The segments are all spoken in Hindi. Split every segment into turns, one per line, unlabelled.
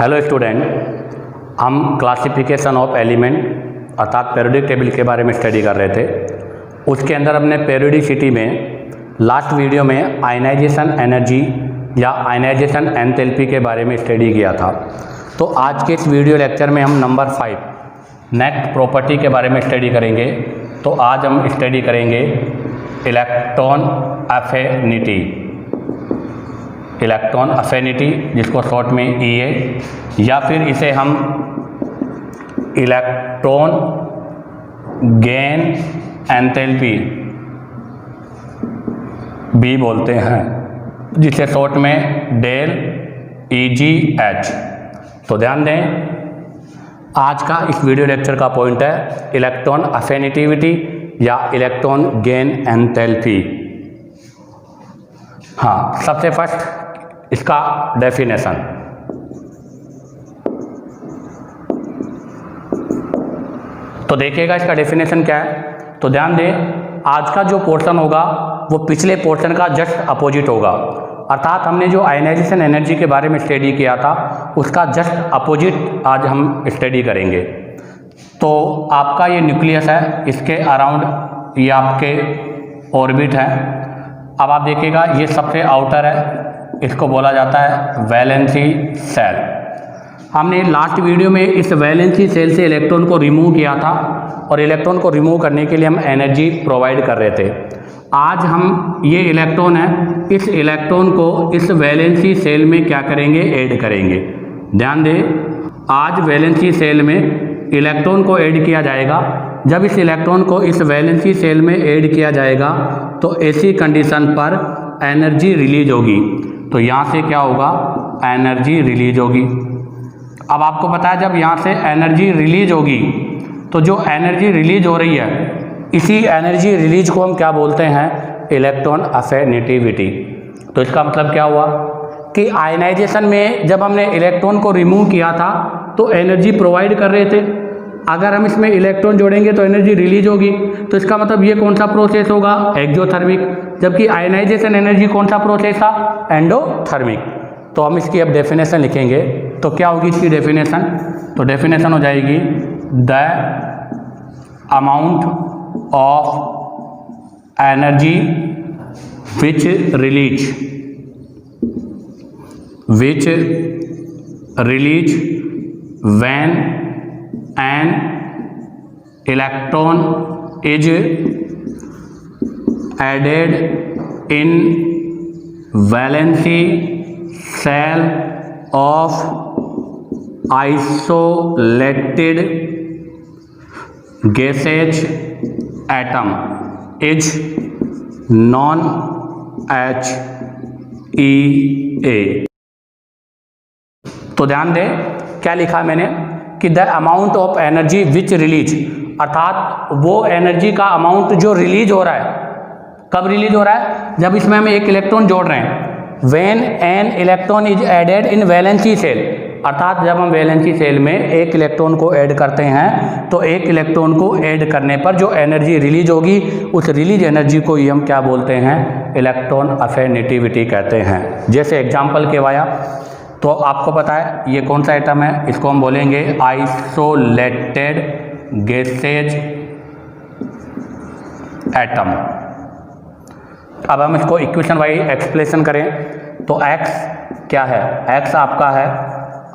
हेलो स्टूडेंट, हम क्लासिफिकेशन ऑफ एलिमेंट अर्थात पीरियोडिक टेबल के बारे में स्टडी कर रहे थे। उसके अंदर हमने पेरियोडिसिटी में लास्ट वीडियो में आयनाइजेशन एनर्जी या आयनाइजेशन एंथैल्पी के बारे में स्टडी किया था। तो आज के इस वीडियो लेक्चर में हम नंबर 5 नेट प्रॉपर्टी के बारे में स्टडी करेंगे। तो आज हम स्टडी करेंगे इलेक्ट्रॉन अफिनिटी जिसको शॉर्ट में EA, या फिर इसे हम इलेक्ट्रॉन गेन एंथैल्पी B बोलते हैं, जिसे शॉर्ट में डेल EGH। तो ध्यान दें, आज का इस वीडियो लेक्चर का पॉइंट है इलेक्ट्रॉन अफिनिटी या इलेक्ट्रॉन गेन एंथैल्पी। हाँ, सबसे फर्स्ट इसका डेफिनेशन। तो देखिएगा इसका डेफिनेशन क्या है। तो ध्यान दें, आज का जो पोर्शन होगा वो पिछले पोर्शन का जस्ट अपोजिट होगा। अर्थात हमने जो आयनाइजेशन एनर्जी के बारे में स्टडी किया था उसका जस्ट अपोजिट आज हम स्टडी करेंगे। तो आपका ये न्यूक्लियस है, इसके अराउंड ये आपके ऑर्बिट है। अब आप देखिएगा ये सबसे आउटर है, इसको बोला जाता है वैलेंसी सेल। हमने लास्ट वीडियो में इस वैलेंसी सेल से इलेक्ट्रॉन को रिमूव किया था और इलेक्ट्रॉन को रिमूव करने के लिए हम एनर्जी प्रोवाइड कर रहे थे। आज हम ये इलेक्ट्रॉन है, इस इलेक्ट्रॉन को इस वैलेंसी सेल में क्या करेंगे, ऐड करेंगे। ध्यान दें, आज वैलेंसी सेल में इलेक्ट्रॉन को ऐड किया जाएगा। जब इस इलेक्ट्रॉन को इस वैलेंसी सेल में ऐड किया जाएगा तो ऐसी कंडीशन पर एनर्जी रिलीज होगी। तो यहाँ से क्या होगा, एनर्जी रिलीज होगी। अब आपको पता है जब यहाँ से एनर्जी रिलीज होगी तो जो एनर्जी रिलीज हो रही है इसी एनर्जी रिलीज को हम क्या बोलते हैं, इलेक्ट्रॉन अफिनिटी। तो इसका मतलब क्या हुआ कि आयनाइजेशन में जब हमने इलेक्ट्रॉन को रिमूव किया था तो एनर्जी प्रोवाइड कर रहे थे। अगर हम इसमें इलेक्ट्रॉन जोड़ेंगे तो एनर्जी रिलीज होगी। तो इसका मतलब ये कौन सा प्रोसेस होगा, एक्सोथर्मिक। जबकि आयनाइजेशन एनर्जी कौन सा प्रोसेस था, एंडोथर्मिक। तो हम इसकी अब डेफिनेशन लिखेंगे। तो क्या होगी इसकी डेफिनेशन, तो डेफिनेशन हो जाएगी the amount of energy which release when an electron is added in valency cell of isolated gaseous atom is known as HEA। तो ध्यान दें क्या लिखा मैंने कि the amount of energy which release, अर्थात वो एनर्जी का अमाउंट जो रिलीज हो रहा है। कब रिलीज हो रहा है, जब इसमें हम एक इलेक्ट्रॉन जोड़ रहे हैं। When an electron is added in valency shell, अर्थात जब हम वैलेंसी सेल में एक इलेक्ट्रॉन को ऐड करते हैं तो एक इलेक्ट्रॉन को ऐड करने पर जो एनर्जी रिलीज होगी उस रिलीज एनर्जी को ही हम क्या बोलते हैं, इलेक्ट्रॉन अफिनिटी कहते हैं। जैसे एग्जाम्पल के वाया, तो आपको पता है ये कौन सा एटम है, इसको हम बोलेंगे आइसोलेटेड गैसेज एटम। अब हम इसको इक्वेशन वाइज एक्सप्लेनेशन करें तो X क्या है, X आपका है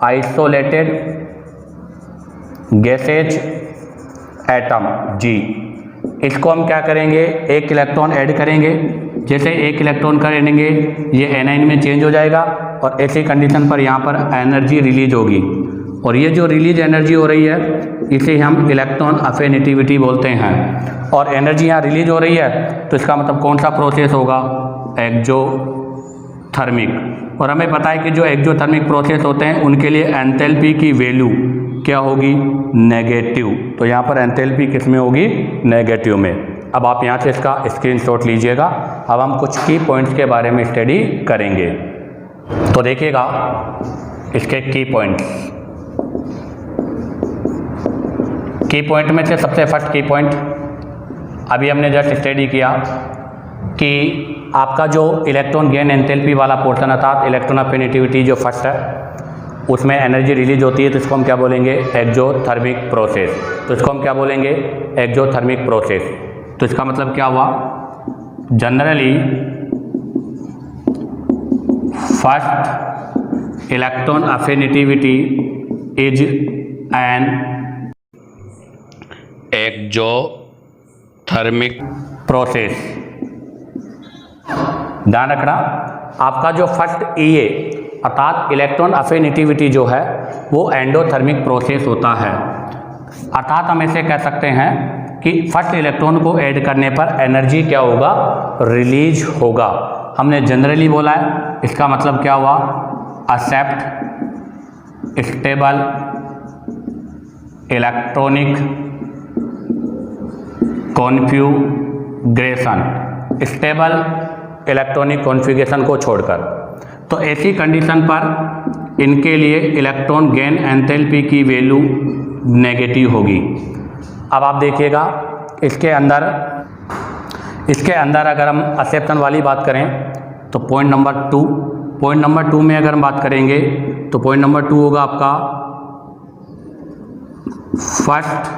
आइसोलेटेड गैसेज एटम G। इसको हम क्या करेंगे, एक इलेक्ट्रॉन ऐड करेंगे। जैसे एक इलेक्ट्रॉन करेंगे ये एनाइन में चेंज हो जाएगा और ऐसी कंडीशन पर यहाँ पर एनर्जी रिलीज होगी। और ये जो रिलीज एनर्जी हो रही है इसे हम इलेक्ट्रॉन अफिनिटी बोलते हैं। और एनर्जी यहाँ रिलीज हो रही है तो इसका मतलब कौन सा प्रोसेस होगा, एक्सोथर्मिक। और हमें पता है कि जो एक्सोथर्मिक प्रोसेस होते हैं उनके लिए एंथैल्पी की वैल्यू क्या होगी, नेगेटिव। तो यहाँ पर एंथैल्पी किस में होगी, नेगेटिव में। अब आप यहाँ से इसका स्क्रीनशॉट लीजिएगा। अब हम कुछ की पॉइंट्स के बारे में स्टडी करेंगे। तो देखिएगा इसके की पॉइंट में से सबसे फर्स्ट की पॉइंट अभी हमने जस्ट स्टडी किया कि आपका जो इलेक्ट्रॉन गेन एंथैल्पी वाला पोर्शन अर्थात इलेक्ट्रॉन अफिनिटी जो फर्स्ट है उसमें एनर्जी रिलीज होती है, तो इसको हम क्या बोलेंगे, एक्जोथर्मिक प्रोसेस। तो इसको हम क्या बोलेंगे, एक्जोथर्मिक प्रोसेस। तो इसका मतलब क्या हुआ, generally first electron affinity is N exothermic process. ध्यान रखना, आपका जो फर्स्ट EA अर्थात इलेक्ट्रॉन अफिनिटी जो है वो एंडोथर्मिक प्रोसेस होता है। अर्थात हम ऐसे कह सकते हैं कि फर्स्ट इलेक्ट्रॉन को ऐड करने पर एनर्जी क्या होगा, रिलीज होगा। हमने जनरली बोला है, इसका मतलब क्या हुआ, except stable electronic configuration, stable electronic configuration को छोड़कर। तो ऐसी कंडीशन पर इनके लिए इलेक्ट्रॉन गेन एंथैल्पी की वैल्यू नेगेटिव होगी। अब आप देखिएगा इसके अंदर अगर हम एक्सेप्शन वाली बात करें तो पॉइंट नंबर 2 में अगर हम बात करेंगे तो पॉइंट नंबर 2 होगा आपका first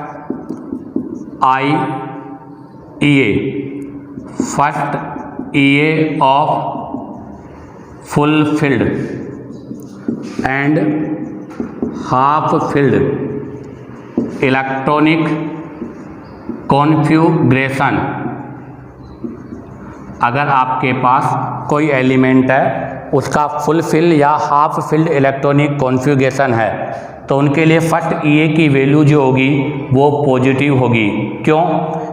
EA of fulfilled and half filled electronic configuration। अगर आपके पास कोई एलिमेंट है उसका फुलफिल या हाफ फिल्ड इलेक्ट्रॉनिक कॉन्फ़िगरेशन है तो उनके लिए फर्स्ट EA की वैल्यू जो होगी वो पॉजिटिव होगी। क्यों?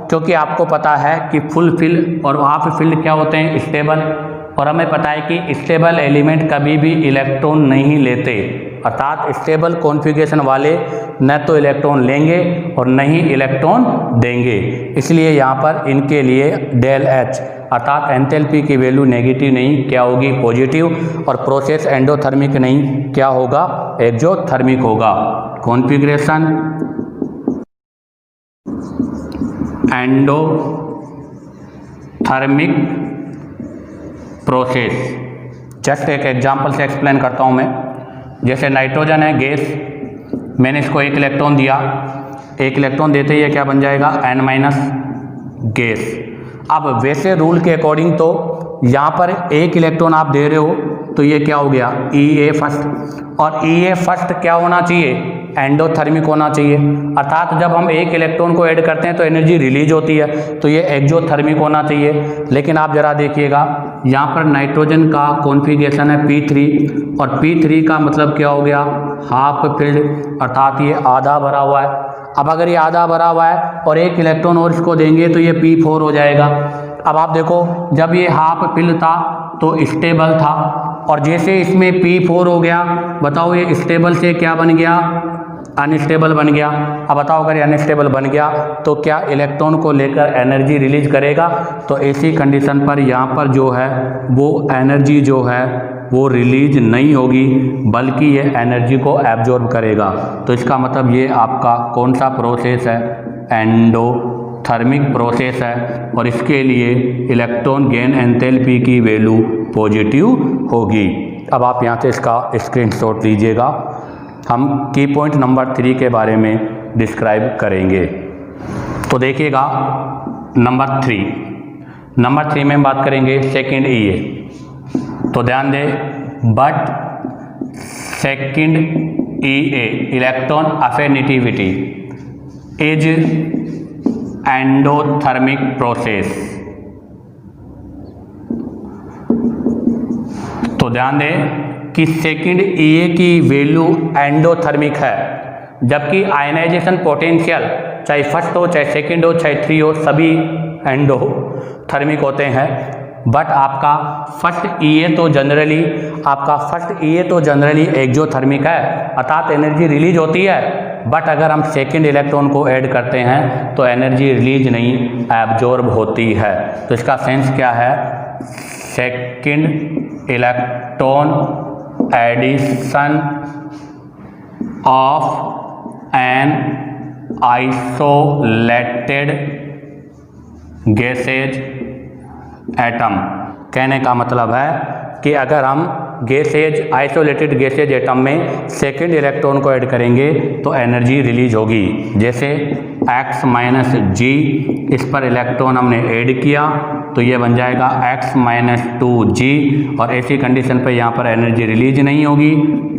क्योंकि आपको पता है कि फुलफिल और हाफ फिल्ड क्या होते हैं, स्टेबल, और हमें पता है कि स्टेबल एलिमेंट कभी भी इलेक्ट्रॉन नहीं लेते, अर्थात स्टेबल कॉन्फ़िगरेशन वाले न तो इलेक्ट्रॉन लेंगे और न ही इलेक्ट्रॉन देंगे। इसलिए यहाँ पर इनके लिए डेल H अर्थात एंथैल्पी की वैल्यू नेगेटिव नहीं, क्या होगी, पॉजिटिव, और प्रोसेस एंडोथर्मिक नहीं, क्या होगा, एक्जोथर्मिक होगा। Configuration endothermic process. जस्ट एक एग्जांपल से एक्सप्लेन करता हूँ मैं। जैसे नाइट्रोजन है गैस, मैंने इसको 1 इलेक्ट्रॉन दिया, 1 इलेक्ट्रॉन देते ही ये क्या बन जाएगा, N- गैस। अब वैसे रूल के अकॉर्डिंग तो यहाँ पर 1 इलेक्ट्रॉन आप दे रहे हो तो ये क्या हो गया, EA फर्स्ट, और EA फर्स्ट क्या होना चाहिए, एंडोथर्मिक होना चाहिए। अर्थात जब हम 1 इलेक्ट्रॉन को ऐड करते हैं तो एनर्जी रिलीज होती है, तो ये एक्जोथर्मिक होना चाहिए। लेकिन आप जरा देखिएगा यहाँ पर नाइट्रोजन का कॉन्फ़िगरेशन है P3, और P3 का मतलब क्या हो गया, हाफ फिल्ड, अर्थात ये आधा भरा हुआ है। अब अगर ये आधा भरा हुआ है और 1 इलेक्ट्रॉन और इसको देंगे तो ये P4 हो जाएगा। अब आप देखो जब ये हाफ फिल्ड था तो स्टेबल था, और जैसे इसमें P4 हो गया, बताओ ये स्टेबल से क्या बन गया, अनस्टेबल बन गया। अब बताओ अगर ये अनस्टेबल बन गया तो क्या इलेक्ट्रॉन को लेकर एनर्जी रिलीज करेगा? तो ऐसी कंडीशन पर यहाँ पर जो है वो एनर्जी जो है वो रिलीज नहीं होगी, बल्कि ये एनर्जी को एब्जॉर्ब करेगा। तो इसका मतलब ये आपका कौन सा प्रोसेस है, एंडोथर्मिक प्रोसेस है, और इसके लिए इलेक्ट्रॉन गेन एंथैल्पी की वैल्यू पॉजिटिव होगी। अब आप यहाँ से इसका स्क्रीनशॉट लीजिएगा। हम की पॉइंट नंबर 3 के बारे में डिस्क्राइब करेंगे। तो देखिएगा नंबर 3 में हम बात करेंगे सेकंड EA। तो ध्यान दें, but second EA electron affinity is endothermic process. तो ध्यान दें कि सेकंड EA की वैल्यू एंडोथर्मिक है, जबकि आयनाइजेशन पोटेंशियल चाहे फर्स्ट हो, चाहे सेकंड हो, चाहे 3 हो, सभी एंडोथर्मिक होते हैं। बट आपका फर्स्ट EA तो जनरली एक्जोथर्मिक है, अर्थात एनर्जी रिलीज होती है। बट अगर हम सेकंड इलेक्ट्रॉन को ऐड करते हैं तो एनर्जी रिलीज नहीं, एब्जॉर्ब होती है। तो इसका सेंस क्या है, second electron addition of an isolated gaseous atom. कहने का मतलब है कि अगर हम गैसेज आइसोलेटेड गैसेज एटम में सेकेंड इलेक्ट्रॉन को ऐड करेंगे तो एनर्जी रिलीज होगी। जैसे x माइनस जी, इस पर इलेक्ट्रॉन हमने ऐड किया तो ये बन जाएगा x माइनस 2g, और ऐसी कंडीशन पे यहाँ पर एनर्जी रिलीज नहीं होगी,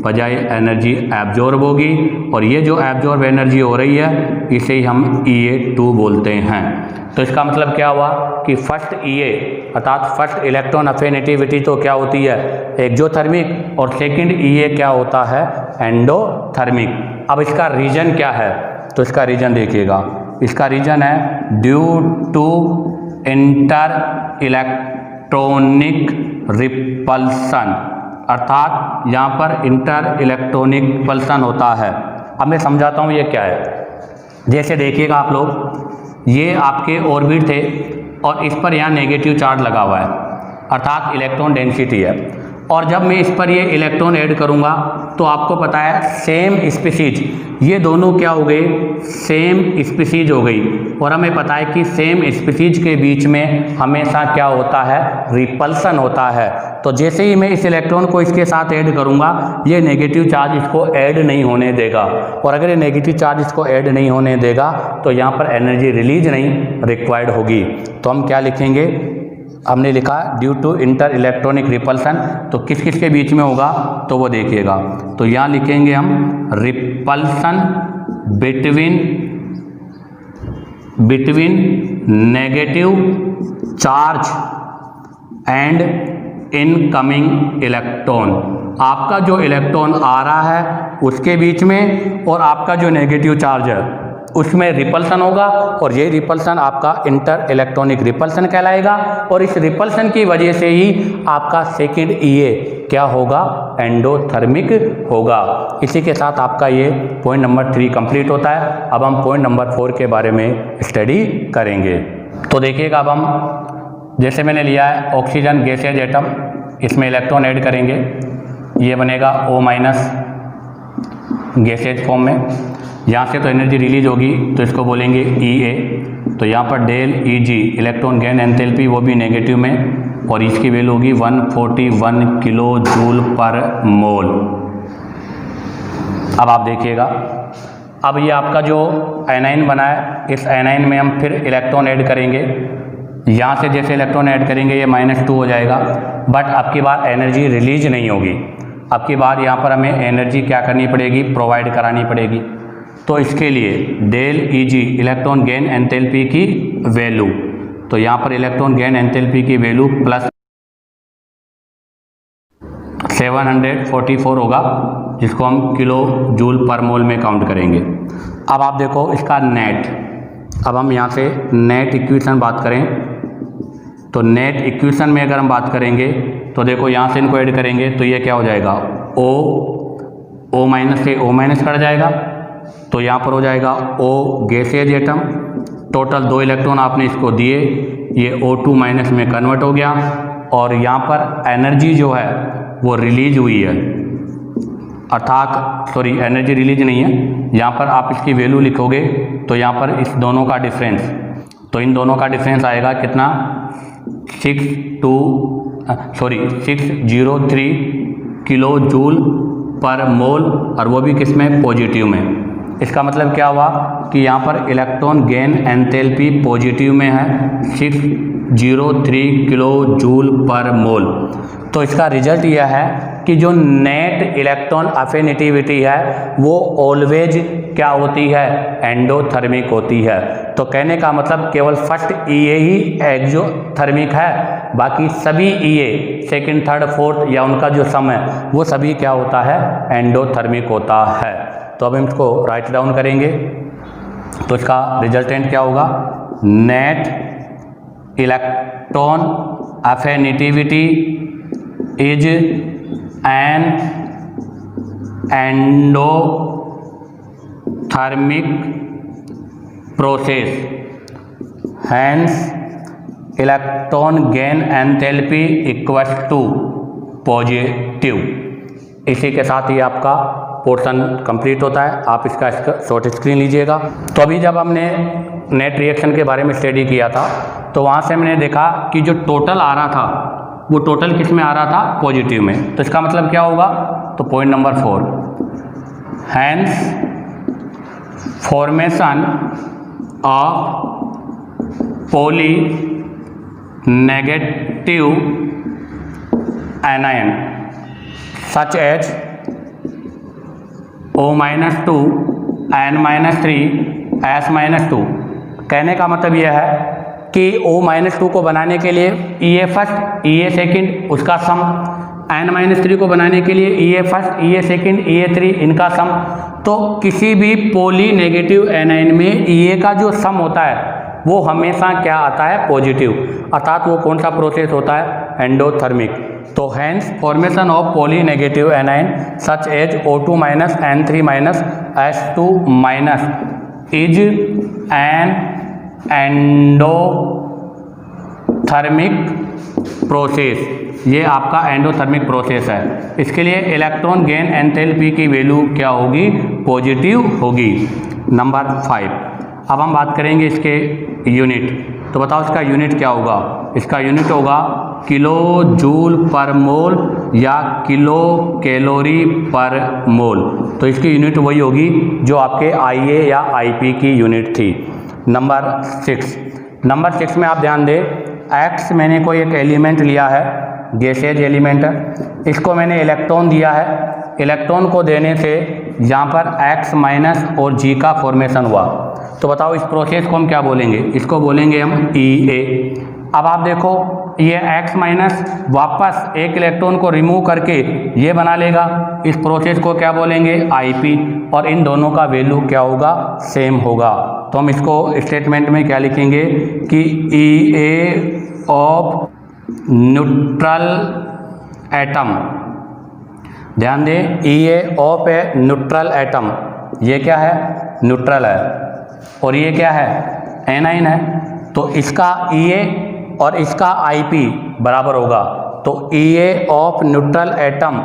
बजाय एनर्जी एब्जॉर्ब होगी, और ये जो एब्जॉर्ब एनर्जी हो रही है इसे ही हम EA2 बोलते हैं। तो इसका मतलब क्या हुआ कि फर्स्ट EA अर्थात फर्स्ट इलेक्ट्रॉन अफिनिटी तो क्या होती है, एक्सोथर्मिक, और सेकंड EA क्या होता है, एंडोथर्मिक। अब इसका रीजन क्या है, तो इसका रीजन देखिएगा, इसका रीजन है due to inter electronic repulsion, अर्थात यहाँ पर इंटर इलेक्ट्रॉनिक रिपल्सन होता है। अब मैं समझाता हूँ ये क्या है। जैसे देखिएगा आप लोग, ये आपके ऑर्बिट थे और इस पर यहाँ नेगेटिव चार्ज लगा हुआ है, अर्थात इलेक्ट्रॉन डेंसिटी है, और जब मैं इस पर ये इलेक्ट्रॉन ऐड करूँगा तो आपको पता है सेम स्पीसीज, ये दोनों क्या हो गए, सेम स्पीसीज हो गई, और हमें पता है कि सेम स्पीसीज के बीच में हमेशा क्या होता है, रिपल्सन होता है। तो जैसे ही मैं इस इलेक्ट्रॉन को इसके साथ ऐड करूँगा ये नेगेटिव चार्ज इसको ऐड नहीं होने देगा, और अगर ये नेगेटिव चार्ज इसको ऐड नहीं होने देगा तो यहाँ पर एनर्जी रिलीज नहीं रिक्वायर्ड होगी। तो हम क्या लिखेंगे, हमने लिखा due to inter electronic repulsion, तो किस किस के बीच में होगा तो वो देखिएगा, तो यहाँ लिखेंगे हम repulsion between negative charge and incoming electron. आपका जो इलेक्ट्रॉन आ रहा है उसके बीच में और आपका जो नेगेटिव चार्ज है उसमें रिपल्सन होगा, और ये रिपल्सन आपका इंटर इलेक्ट्रॉनिक रिपल्सन कहलाएगा, और इस रिपल्सन की वजह से ही आपका सेकंड EA क्या होगा, एंडोथर्मिक होगा। इसी के साथ आपका ये पॉइंट नंबर 3 कंप्लीट होता है। अब हम पॉइंट नंबर 4 के बारे में स्टडी करेंगे। तो देखिएगा, अब हम जैसे मैंने लिया है ऑक्सीजन गैसेज एटम, इसमें इलेक्ट्रॉन ऐड करेंगे, ये बनेगा O- गैसेज फॉर्म में, यहाँ से तो एनर्जी रिलीज होगी तो इसको बोलेंगे EA। तो यहाँ पर del EG electron gain enthalpy वो भी नेगेटिव में, और इसकी वैल्यू होगी 141 किलो जूल पर मोल। अब आप देखिएगा, अब ये आपका जो एनाइन बना है, इस एनाइन में हम फिर इलेक्ट्रॉन ऐड करेंगे, यहाँ से जैसे इलेक्ट्रॉन ऐड करेंगे ये -2 हो जाएगा, बट अब की बार एनर्जी रिलीज नहीं होगी। अब की बार यहाँ पर हमें एनर्जी क्या करनी पड़ेगी, प्रोवाइड करानी पड़ेगी। तो इसके लिए del EG electron gain enthalpy की वैल्यू, तो यहाँ पर इलेक्ट्रॉन गेन एंथैल्पी की वैल्यू प्लस 744 होगा, जिसको हम किलो जूल पर मोल में काउंट करेंगे। अब आप देखो इसका नेट, अब हम यहाँ से नेट इक्वेशन बात करें तो नेट इक्वेशन में अगर हम बात करेंगे तो देखो यहाँ से इनको ऐड करेंगे तो ये क्या हो जाएगा, O माइनस से O- कट जाएगा, तो यहाँ पर हो जाएगा O gases atom, total 2 electron आपने इसको दिए, ये O2- में कन्वर्ट हो गया, और यहाँ पर एनर्जी जो है वो रिलीज हुई है, अर्थात सॉरी एनर्जी रिलीज नहीं है, यहाँ पर आप इसकी वैल्यू लिखोगे तो यहाँ पर इस दोनों का डिफरेंस, तो इन दोनों का डिफरेंस आएगा कितना, 603 किलो जूल पर मोल, और वो भी किस में, पॉजिटिव में। इसका मतलब क्या हुआ कि यहाँ पर इलेक्ट्रॉन गेन एंथैल्पी पॉजिटिव में है 603 किलो जूल पर मोल। तो इसका रिजल्ट यह है कि जो नेट इलेक्ट्रॉन अफिनिटी है वो ऑलवेज क्या होती है, एंडोथर्मिक होती है। तो कहने का मतलब केवल फर्स्ट EA ही एक्सोथर्मिक है, बाकी सभी EA सेकंड, थर्ड, फोर्थ या उनका जो सम है वो सभी क्या होता है, एंडोथर्मिक होता है। तो अब हम इसको राइट डाउन करेंगे, तो इसका रिजल्टेंट क्या होगा, net electron affinity is an endothermic process, hence electron gain enthalpy equals to positive. इसी के साथ ही आपका पोर्शन कंप्लीट होता है। आप इसका शॉर्ट स्क्रीन लीजिएगा। तो अभी जब हमने नेट रिएक्शन के बारे में स्टडी किया था तो वहाँ से मैंने देखा कि जो टोटल आ रहा था वो टोटल किस में आ रहा था, पॉजिटिव में। तो इसका मतलब क्या होगा, तो point number 4, hence formation of poly negative anion such as O-2 N-3 S-2। कहने का मतलब यह है कि O-2 को बनाने के लिए EA फर्स्ट EA सेकंड उसका सम, N-3 को बनाने के लिए EA first EA second EA 3 इनका सम। तो किसी भी पोली नेगेटिव एनायन में EA का जो सम होता है वो हमेशा क्या आता है, पॉजिटिव। अर्थात वो कौन सा प्रोसेस होता है, एंडोथर्मिक। तो hence formation of poly negative anion such as O2 N3 S2 is an endothermic process. ये आपका एंडोथर्मिक प्रोसेस है। इसके लिए इलेक्ट्रॉन गेन एंथैल्पी की वैल्यू क्या होगी, पॉजिटिव होगी। नंबर 5, अब हम बात करेंगे इसके यूनिट। तो बताओ इसका यूनिट क्या होगा, इसका यूनिट होगा किलो जूल पर मोल या किलो कैलोरी पर मोल। तो इसकी यूनिट वही होगी जो आपके IA या IP की यूनिट थी। नंबर 6 में आप ध्यान दें, X मैंने कोई एक एलिमेंट लिया है, गैसेज एलिमेंट है, इसको मैंने इलेक्ट्रॉन दिया है। इलेक्ट्रॉन को देने से यहाँ पर X माइनस और G का फॉर्मेशन हुआ। तो बताओ इस प्रोसेस को हम क्या बोलेंगे, इसको बोलेंगे हम EA। अब आप देखो ये X माइनस वापस एक इलेक्ट्रॉन को रिमूव करके ये बना लेगा, इस प्रोसेस को क्या बोलेंगे, IP। और इन दोनों का वैल्यू क्या होगा, सेम होगा। तो हम इसको स्टेटमेंट में क्या लिखेंगे कि EA ऑफ न्यूट्रल एटम। ध्यान दें, EA of a neutral atom, ये क्या है, न्यूट्रल है, और ये क्या है, एनाइन है। तो इसका EA और इसका IP बराबर होगा। तो EA of neutral atom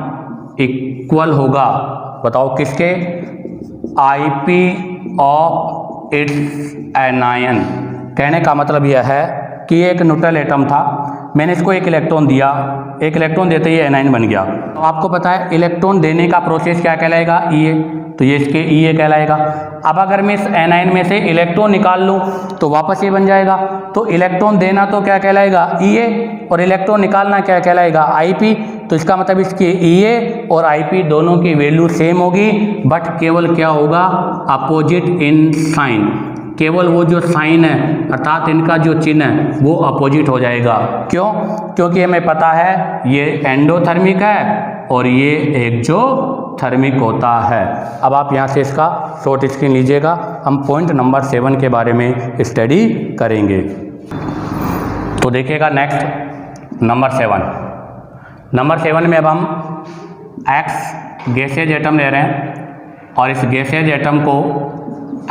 equal होगा, बताओ किसके, IP ऑफ इट्स एनायन। कहने का मतलब यह है कि ये एक न्यूट्रल एटम था, मैंने इसको एक इलेक्ट्रॉन दिया, एक इलेक्ट्रॉन देते ही एनायन बन गया। तो आपको पता है इलेक्ट्रॉन देने का प्रोसेस क्या कहलाएगा, EA। तो ये इसके EA कहलाएगा। अब अगर मैं इस एनायन में से इलेक्ट्रॉन निकाल लूँ तो वापस ये बन जाएगा। तो इलेक्ट्रॉन देना तो क्या कहलाएगा, EA, और इलेक्ट्रॉन निकालना क्या कहलाएगा, IP। तो इसका मतलब इसकी EA और IP दोनों की वैल्यू सेम होगी, बट केवल क्या होगा, अपोजिट इन साइन। केवल वो जो साइन है अर्थात इनका जो चिन्ह है वो अपोजिट हो जाएगा। क्यों, क्योंकि हमें पता है ये एंडोथर्मिक है और ये एक जो थर्मिक होता है। अब आप यहाँ से इसका शॉर्ट स्क्रीन लीजिएगा, हम पॉइंट नंबर 7 के बारे में स्टडी करेंगे। तो देखिएगा नेक्स्ट नंबर 7 में अब हम X गैसेज एटम ले रहे हैं और इस गैसेज एटम को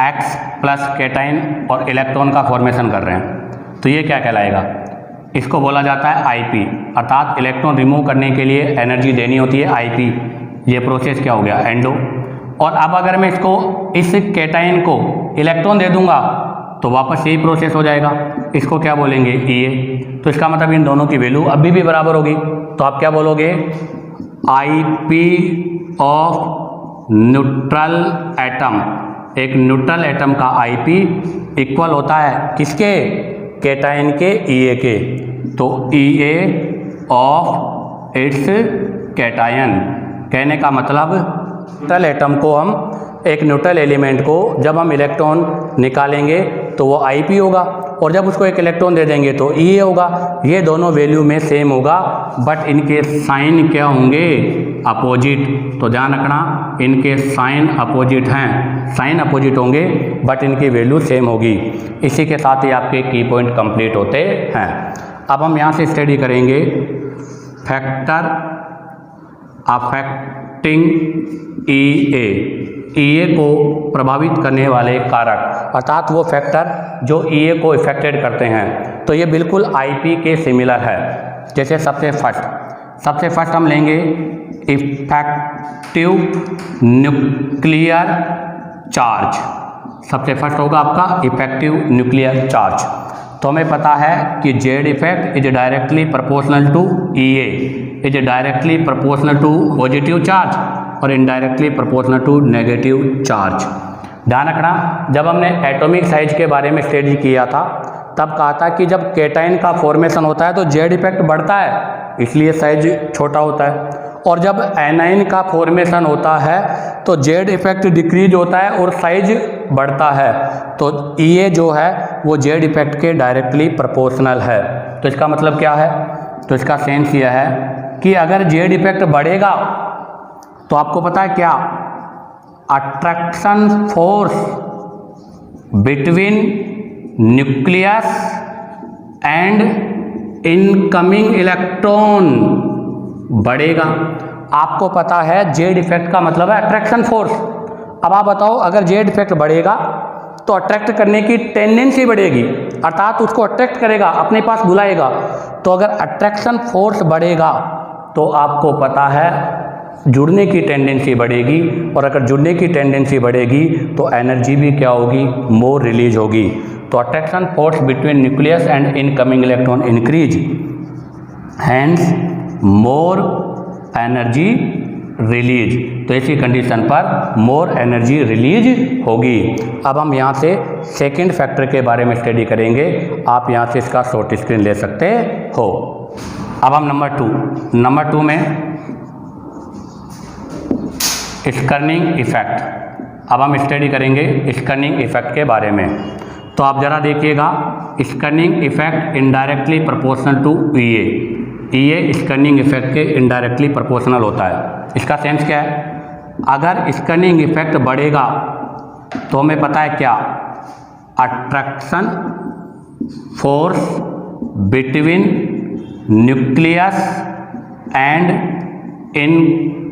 X प्लस कैटाइन और इलेक्ट्रॉन का फॉर्मेशन कर रहे हैं। तो ये क्या कहलाएगा, इसको बोला जाता है IP, अर्थात इलेक्ट्रॉन रिमूव करने के लिए एनर्जी देनी होती है IP। ये प्रोसेस क्या हो गया, एंडो। और अब अगर मैं इसको इस कैटाइन को इलेक्ट्रॉन दे दूंगा तो वापस यही प्रोसेस हो जाएगा, इसको क्या बोलेंगे, EA। तो इसका मतलब इन दोनों की वैल्यू अभी भी बराबर होगी। तो आप क्या बोलोगे, IP ऑफ न्यूट्रल एटम, एक न्यूट्रल एटम का IP इक्वल होता है किसके, कैटाइन के EA के। तो EA ऑफ इट्स कैटायन। कहने का मतलब न्यूट्रल एटम को हम एक न्यूट्रल एलिमेंट को जब हम इलेक्ट्रॉन निकालेंगे तो वो IP होगा, और जब उसको एक इलेक्ट्रॉन दे देंगे तो EA होगा। ये दोनों वैल्यू में सेम होगा, बट इनके साइन क्या होंगे, अपोजिट। तो ध्यान रखना, इनके साइन अपोजिट हैं, साइन अपोजिट होंगे बट इनकी वैल्यू सेम होगी। इसी के साथ ही आपके की पॉइंट कंप्लीट होते हैं। अब हम यहाँ से स्टडी करेंगे फैक्टर अफेक्टिंग EA को प्रभावित करने वाले कारक, अर्थात वो फैक्टर जो EA को इफेक्टेड करते हैं। तो ये बिल्कुल IP के सिमिलर है। जैसे सबसे फर्स्ट हम लेंगे इफेक्टिव न्यूक्लियर चार्ज। सबसे फर्स्ट होगा आपका इफेक्टिव न्यूक्लियर चार्ज। तो हमें पता है कि Z effect is directly proportional to E A, is directly proportional to positive charge और indirectly proportional to negative charge. ध्यान रखना, जब हमने एटॉमिक साइज के बारे में स्टडी किया था तब कहा था कि जब केटाइन का फॉर्मेशन होता है तो जेड इफेक्ट बढ़ता है, इसलिए साइज छोटा होता है, और जब एनाइन का फॉर्मेशन होता है तो जेड इफेक्ट डिक्रीज होता है और साइज बढ़ता है। तो ई जो है वो जेड इफेक्ट के डायरेक्टली प्रोपोर्शनल है। तो इसका मतलब क्या है? तो इसका सेंस यह है कि अगर जेड इफेक्ट बढ़ेगा तो आपको पता है क्या, attraction force between nucleus and incoming electron बढ़ेगा। आपको पता है जेड इफेक्ट का मतलब है अट्रैक्शन फोर्स। अब आप बताओ, अगर जेड इफेक्ट बढ़ेगा तो अट्रैक्ट करने की टेंडेंसी बढ़ेगी, अर्थात उसको अट्रैक्ट करेगा, अपने पास बुलाएगा। तो अगर अट्रैक्शन फोर्स बढ़ेगा तो आपको पता है जुड़ने की टेंडेंसी बढ़ेगी, और अगर जुड़ने की टेंडेंसी बढ़ेगी तो एनर्जी भी क्या होगी, मोर रिलीज होगी। तो attraction force between nucleus and incoming electron increase, hence more energy release. तो ऐसी कंडीशन पर मोर एनर्जी रिलीज होगी। अब हम यहाँ से सेकंड फैक्टर के बारे में स्टडी करेंगे। आप यहाँ से इसका शॉर्ट स्क्रीन ले सकते हो। अब हम नंबर टू में स्कर्निंग इफेक्ट। अब हम स्टडी करेंगे स्कर्निंग इफेक्ट के बारे में। तो आप ज़रा देखिएगा, screening effect indirectly proportional to E screening effect के इनडायरेक्टली प्रोपोर्शनल होता है। इसका सेंस क्या है? अगर स्कर्निंग इफेक्ट बढ़ेगा तो हमें पता है क्या, attraction force between nucleus and incoming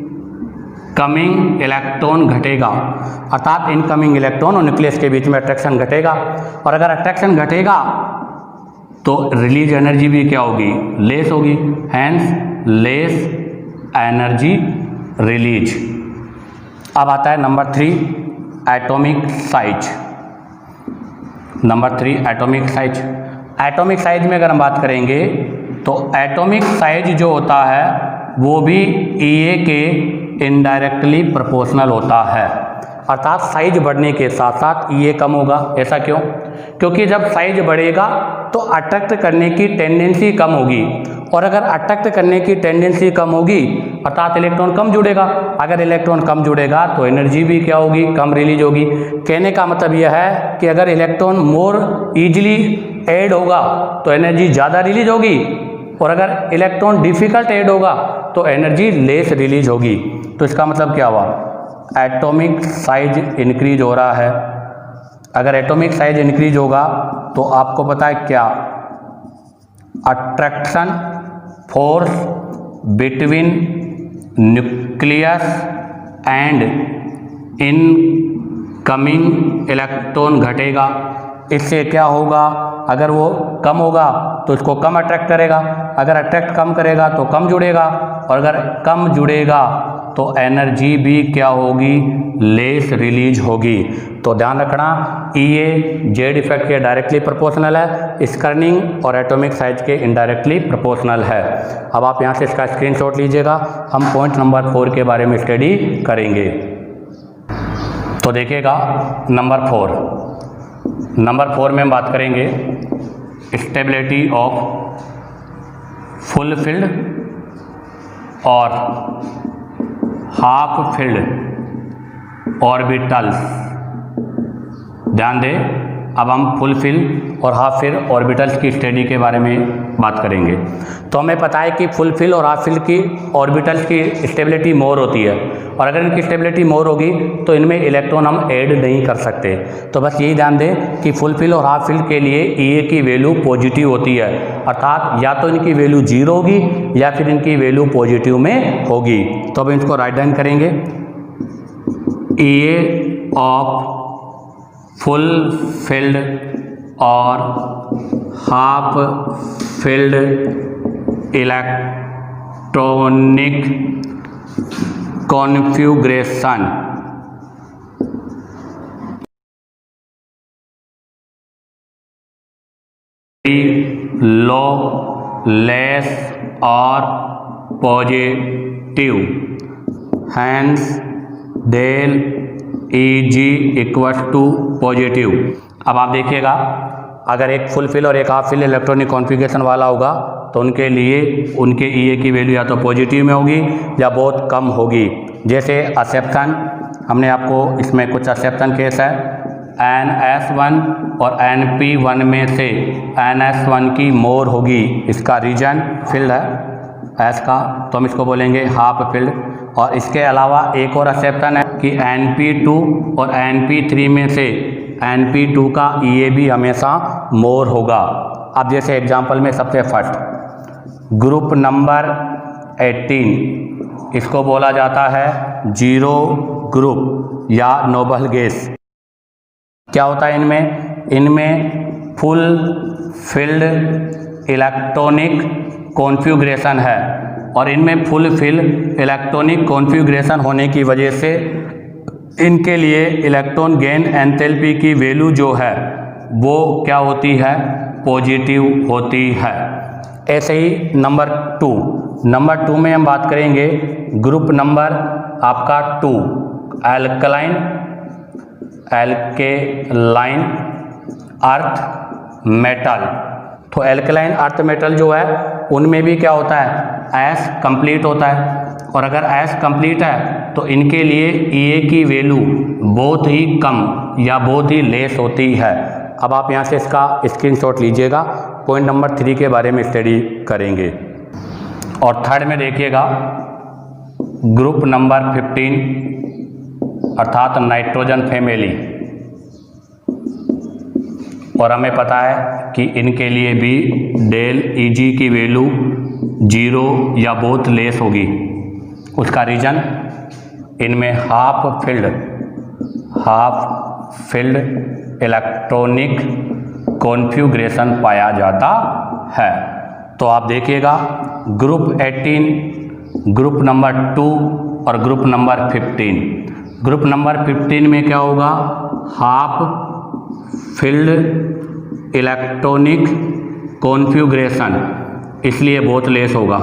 electron घटेगा, अर्थात इनकमिंग इलेक्ट्रॉन और न्यूक्लियस के बीच में अट्रैक्शन घटेगा। और अगर अट्रैक्शन घटेगा तो रिलीज एनर्जी भी क्या होगी, लेस होगी, हैंस लेस एनर्जी रिलीज। अब आता है number 3 atomic size. Number 3 atomic size. Atomic size में अगर हम बात करेंगे तो एटॉमिक साइज जो होता है वो भी ई के इनडायरेक्टली प्रोपोर्शनल होता है, अर्थात साइज बढ़ने के साथ साथ ई कम होगा। ऐसा क्यों? क्योंकि जब साइज बढ़ेगा तो अट्रैक्ट करने की टेंडेंसी कम होगी, और अगर अट्रैक्ट करने की टेंडेंसी कम होगी अर्थात इलेक्ट्रॉन कम जुड़ेगा। अगर इलेक्ट्रॉन कम जुड़ेगा तो एनर्जी भी क्या होगी, कम रिलीज होगी। कहने का मतलब यह है कि अगर इलेक्ट्रॉन मोर ईजिली ऐड होगा तो एनर्जी ज़्यादा रिलीज होगी, और अगर इलेक्ट्रॉन डिफ़िकल्ट ऐड होगा तो एनर्जी लेस रिलीज होगी। तो इसका मतलब क्या हुआ, एटॉमिक साइज इंक्रीज हो रहा है। अगर एटॉमिक साइज इंक्रीज होगा तो आपको पता है क्या, attraction force between nucleus and incoming electron घटेगा। इससे क्या होगा, अगर वो कम होगा तो इसको कम अट्रैक्ट करेगा, अगर अट्रैक्ट कम करेगा तो कम जुड़ेगा, और अगर कम जुड़ेगा तो एनर्जी भी क्या होगी, लेस रिलीज होगी। तो ध्यान रखना, ई जेड इफेक्ट के डायरेक्टली प्रोपोर्शनल है, स्कर्निंग और एटॉमिक साइज के इनडायरेक्टली प्रोपोर्शनल है। अब आप यहाँ से इसका स्क्रीनशॉट लीजिएगा, हम पॉइंट नंबर 4 के बारे में स्टडी करेंगे। तो देखिएगा नंबर 4 में हम बात करेंगे स्टेबिलिटी ऑफ फुलफिल्ड और हाफ फिल्ड ऑर्बिटल्स। ध्यान दें, अब हम फुलफिल और हाफ फिल ऑर्बिटल्स की स्टडी के बारे में बात करेंगे। तो हमें पता है कि फुलफिल और हाफ फिल की ऑर्बिटल्स की स्टेबिलिटी मोर होती है, और अगर इनकी स्टेबिलिटी मोर होगी तो इनमें इलेक्ट्रॉन हम ऐड नहीं कर सकते। तो बस यही ध्यान दें कि फुलफिल और हाफ फिल के लिए ई की वैल्यू पॉजिटिव होती है, अर्थात या तो इनकी वैल्यू 0 होगी या फिर इनकी वैल्यू पॉजिटिव में होगी। तो अब इसको राइट डाउन करेंगे, ई ऑफ फुल फिल्ड और हाफ फिल्ड इलेक्ट्रॉनिक कॉन्फ़िगरेशन लो, लेस और positive. Hence del EG equals to positive. अब आप देखिएगा, अगर एक फुल फिल और एक हाफ फिल इलेक्ट्रॉनिक कॉन्फ़िगरेशन वाला होगा तो उनके लिए उनके ई ए की वैल्यू या तो पॉजिटिव में होगी या बहुत कम होगी। जैसे एक्सेप्शन, हमने आपको इसमें कुछ एक्सेप्शन केस है, NS1 और NP1 में से NS1 की मोर होगी, इसका रीजन फिल्ड है एस का, तो हम इसको बोलेंगे हाफ फिल्ड। और इसके अलावा एक और एक्सेप्शन है कि NP2 और NP3 में से NP2 का EA भी हमेशा मोर होगा। अब जैसे एग्जांपल में सबसे फर्स्ट ग्रुप नंबर 18, इसको बोला जाता है जीरो ग्रुप या नोबल गैस। क्या होता है इनमें फुल फिल्ड इलेक्ट्रॉनिक कॉन्फ़िगरेशन है, और इनमें फुल फिल इलेक्ट्रॉनिक कॉन्फ़िगरेशन होने की वजह से इनके लिए इलेक्ट्रॉन गेन एंथैल्पी की वैल्यू जो है वो क्या होती है, पॉजिटिव होती है। ऐसे ही नंबर 2 में हम बात करेंगे ग्रुप नंबर आपका 2, एल्कलाइन अर्थ मेटल। तो एल्कलाइन अर्थ मेटल जो है उनमें भी क्या होता है, एस कंप्लीट होता है, और अगर एस कंप्लीट है तो इनके लिए ई की वैल्यू बहुत ही कम या बहुत ही लेस होती है। अब आप यहाँ से इसका स्क्रीनशॉट लीजिएगा, पॉइंट नंबर 3 के बारे में स्टडी करेंगे। और थर्ड में देखिएगा ग्रुप नंबर 15 अर्थात नाइट्रोजन फैमिली, और हमें पता है कि इनके लिए भी डेल ईजी की वैल्यू 0 या बहुत लेस होगी। उसका रीजन, इनमें हाफ फील्ड इलेक्ट्रॉनिक कॉन्फ़िगरेशन पाया जाता है। तो आप देखिएगा ग्रुप 18, ग्रुप नंबर 2 और ग्रुप नंबर 15। ग्रुप नंबर 15 में क्या होगा, हाफ फील्ड इलेक्ट्रॉनिक कॉन्फ़िगरेशन, इसलिए बहुत लेस होगा।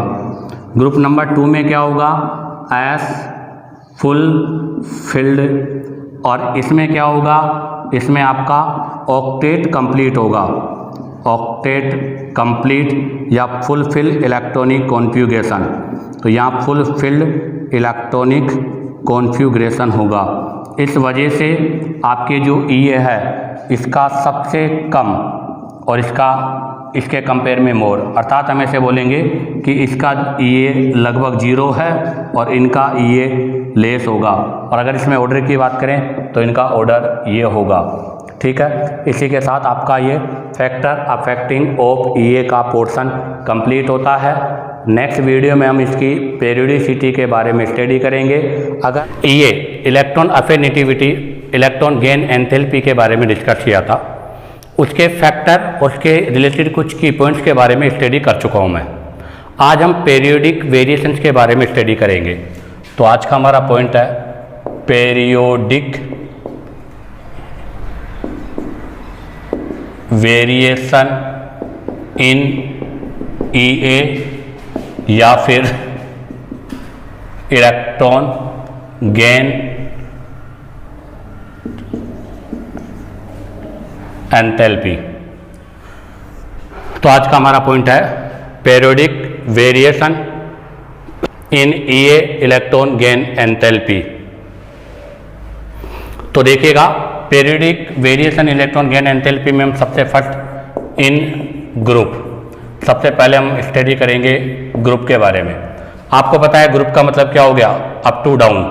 ग्रुप नंबर 2 में क्या होगा, एस फुल फील्ड, और इसमें क्या होगा, इसमें आपका ऑक्टेट कंप्लीट होगा, ऑक्टेट कंप्लीट या फुल फील्ड इलेक्ट्रॉनिक कॉन्फ़िगरेशन। तो यहाँ फुल फील्ड इलेक्ट्रॉनिक कॉन्फ़िगरेशन होगा। इस वजह से आपके जो ई है इसका सबसे कम और इसके कंपेयर में मोर, अर्थात हम ऐसे बोलेंगे कि इसका ई लगभग 0 है और इनका ई लेस होगा। और अगर इसमें ऑर्डर की बात करें तो इनका ऑर्डर ये होगा। ठीक है, इसी के साथ आपका ये फैक्टर अफेक्टिंग ऑफ ई का पोर्शन कंप्लीट होता है। नेक्स्ट वीडियो में हम इसकी पेरियोडिसिटी के बारे में स्टडी करेंगे। अगर ई इलेक्ट्रॉन अफिनिटिविटी, इलेक्ट्रॉन गेन एंथैल्पी के बारे में डिस्कस किया था, उसके फैक्टर, उसके रिलेटेड कुछ की पॉइंट्स के बारे में स्टडी कर चुका हूँ मैं। आज हम पीरियोडिक वेरिएशंस के बारे में स्टडी करेंगे। तो आज का हमारा पॉइंट है पीरियोडिक वेरिएशन इन ईए या फिर इलेक्ट्रॉन गेन एंथैल्पी। तो आज का हमारा पॉइंट है periodic variation in EA electron gain enthalpy. तो देखिएगा periodic variation electron gain enthalpy में हम सबसे फर्स्ट इन ग्रुप, सबसे पहले हम स्टडी करेंगे ग्रुप के बारे में। आपको पता है ग्रुप का मतलब क्या हो गया, अप टू डाउन।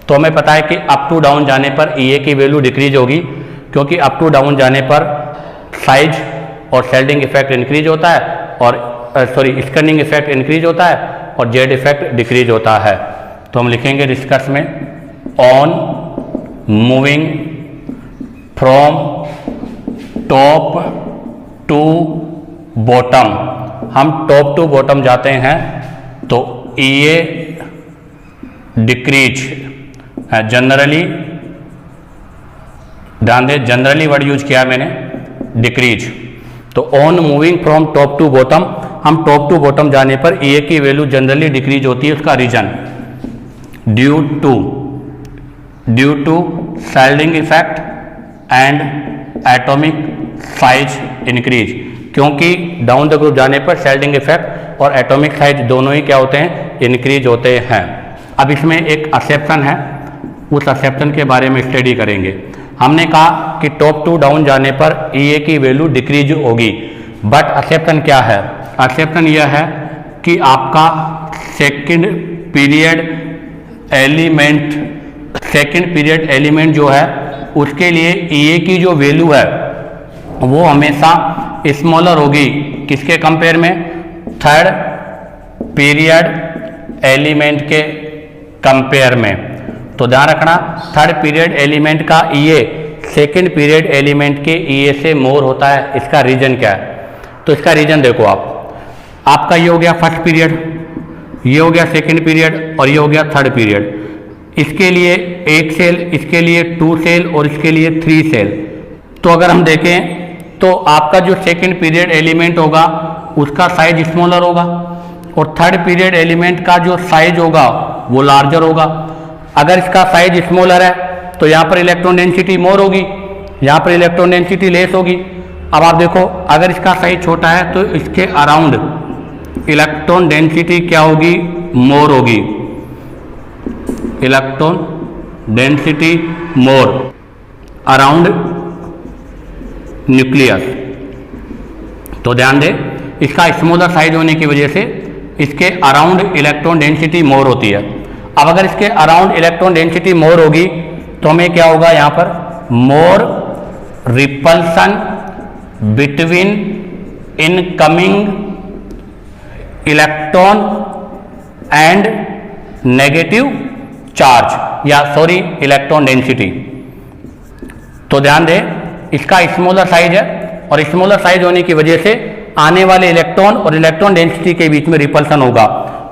तो हमें पता है कि अप टू डाउन जाने पर ईए की वैल्यू डिक्रीज होगी, क्योंकि अप टू डाउन जाने पर साइज और शेल्डिंग इफेक्ट इंक्रीज होता है, और स्कैनिंग इफेक्ट इंक्रीज होता है और जेड इफेक्ट डिक्रीज होता है। तो हम लिखेंगे डिस्कस में on moving from top to bottom. हम टॉप टू बॉटम जाते हैं तो ईए डिक्रीज, जनरली ध्यान दें, जनरली वर्ड यूज किया मैंने, डिक्रीज। तो on moving from top to bottom, हम टॉप टू बॉटम जाने पर ई ए की वैल्यू जनरली डिक्रीज होती है। उसका reason due to shielding effect and atomic size increase, क्योंकि डाउन द ग्रुप जाने पर शेल्डिंग इफेक्ट और एटॉमिक साइज दोनों ही क्या होते हैं, इंक्रीज होते हैं। अब इसमें एक एक्सेप्शन है, उस एक्सेप्शन के बारे में स्टडी करेंगे। हमने कहा कि टॉप टू डाउन जाने पर ई ए की वैल्यू डिक्रीज होगी, बट एक्सेप्शन क्या है? एक्सेप्शन यह है कि आपका सेकंड पीरियड एलिमेंट जो है उसके लिए ई ए की जो वैल्यू है वो हमेशा स्मॉलर होगी। किसके कंपेयर में? थर्ड पीरियड एलिमेंट के कंपेयर में। तो ध्यान रखना, थर्ड पीरियड एलिमेंट का ई ए सेकेंड पीरियड एलिमेंट के ई ए से मोर होता है। इसका रीजन क्या है? तो इसका रीजन देखो, आपका ये हो गया फर्स्ट पीरियड, ये हो गया सेकेंड पीरियड और ये हो गया थर्ड पीरियड। इसके लिए एक सेल, इसके लिए 2 सेल और इसके लिए 3 सेल। तो अगर हम देखें तो आपका जो सेकेंड पीरियड एलिमेंट होगा उसका साइज स्मॉलर होगा और थर्ड पीरियड एलिमेंट का जो साइज होगा वो लार्जर होगा। अगर इसका साइज स्मॉलर है तो यहाँ पर इलेक्ट्रॉन डेंसिटी मोर होगी, यहाँ पर इलेक्ट्रॉन डेंसिटी लेस होगी। अब आप देखो, अगर इसका साइज छोटा है तो इसके अराउंड इलेक्ट्रॉन डेंसिटी क्या होगी? मोर होगी। इलेक्ट्रॉन डेंसिटी मोर अराउंड न्यूक्लियस। तो ध्यान दें, इसका स्मॉलर साइज होने की वजह से इसके अराउंड इलेक्ट्रॉन डेंसिटी मोर होती है। अब अगर इसके अराउंड इलेक्ट्रॉन डेंसिटी मोर होगी तो हमें क्या होगा? यहाँ पर more repulsion between incoming electron and negative charge या इलेक्ट्रॉन डेंसिटी। तो ध्यान दें, इसका स्मॉलर साइज है और स्मॉलर साइज होने की वजह से आने वाले इलेक्ट्रॉन और इलेक्ट्रॉन डेंसिटी के बीच में रिपल्सन होगा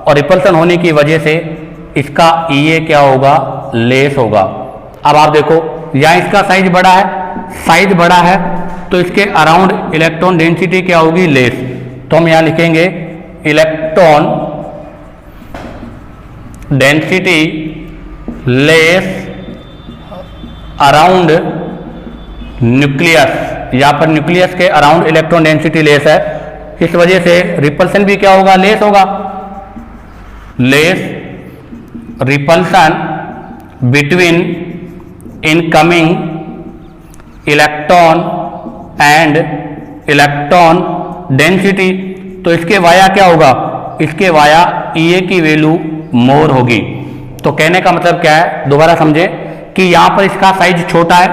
और रिपल्सन होने की वजह से इसका ई ए क्या होगा? लेस होगा। अब आप देखो, यहाँ इसका साइज बड़ा है, साइज बड़ा है तो इसके अराउंड इलेक्ट्रॉन डेंसिटी क्या होगी? लेस। तो हम यहाँ लिखेंगे electron density less around nucleus. यहाँ पर न्यूक्लियस के अराउंड इलेक्ट्रॉन डेंसिटी लेस है, इस वजह से रिपल्सन भी क्या होगा? लेस होगा। Less repulsion between incoming electron and electron density. तो इसके वाया क्या होगा? इसके वाया ई ए की वैल्यू मोर होगी। तो कहने का मतलब क्या है? दोबारा समझे कि यहाँ पर इसका साइज छोटा है।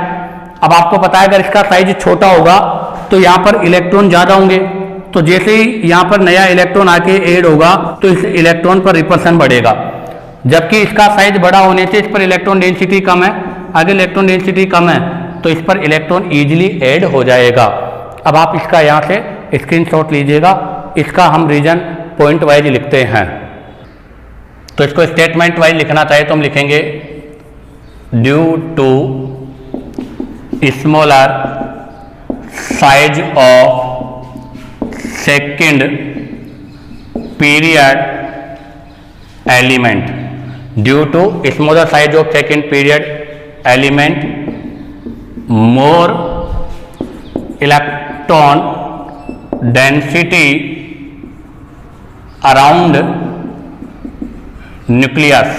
अब आपको पता है अगर इसका साइज छोटा होगा तो यहाँ पर इलेक्ट्रॉन ज़्यादा होंगे, तो जैसे ही यहाँ पर नया इलेक्ट्रॉन आके ऐड होगा तो इस इलेक्ट्रॉन पर रिपल्सन बढ़ेगा। जबकि इसका साइज बड़ा होने से इस पर इलेक्ट्रॉन डेंसिटी कम है, अगर इलेक्ट्रॉन डेंसिटी कम है तो इस पर इलेक्ट्रॉन ईजिली ऐड हो जाएगा। अब आप इसका यहाँ से स्क्रीनशॉट लीजिएगा, इसका हम रीजन पॉइंट वाइज लिखते हैं। तो इसको स्टेटमेंट वाइज लिखना चाहे तो हम लिखेंगे due to smaller size of second period element, due to smaller size of second period element, more electron density around nucleus,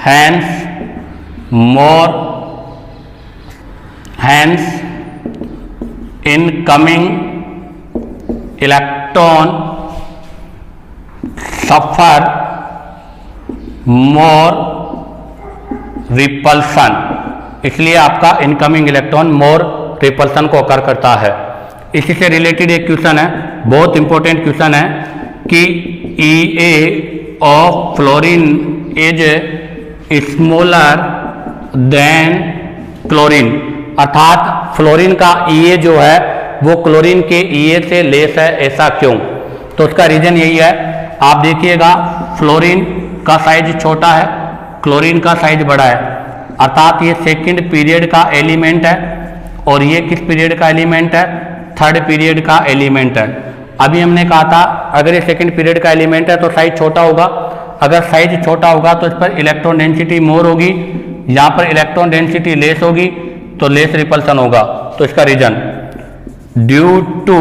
hence incoming electron suffer more repulsion, इसलिए आपका इनकमिंग इलेक्ट्रॉन मोर रिपल्सन को अकर करता है। इसी से रिलेटेड एक क्वेश्चन है, बहुत इंपॉर्टेंट क्वेश्चन है कि EA of fluorine is smaller than chlorine, अर्थात फ्लोरीन का EA जो है वो क्लोरीन के EA से लेस है, ऐसा क्यों? तो उसका रीजन यही है, आप देखिएगा फ्लोरीन का साइज छोटा है, क्लोरीन का साइज बड़ा है, अर्थात ये सेकंड पीरियड का एलिमेंट है और ये किस पीरियड का एलिमेंट है? थर्ड पीरियड का एलिमेंट है। अभी हमने कहा था अगर ये सेकंड पीरियड का एलिमेंट है तो साइज छोटा होगा, अगर साइज छोटा होगा तो इस पर इलेक्ट्रॉन डेंसिटी मोर होगी, यहाँ पर इलेक्ट्रॉन डेंसिटी लेस होगी तो लेस रिपल्सन होगा। तो इसका reason due to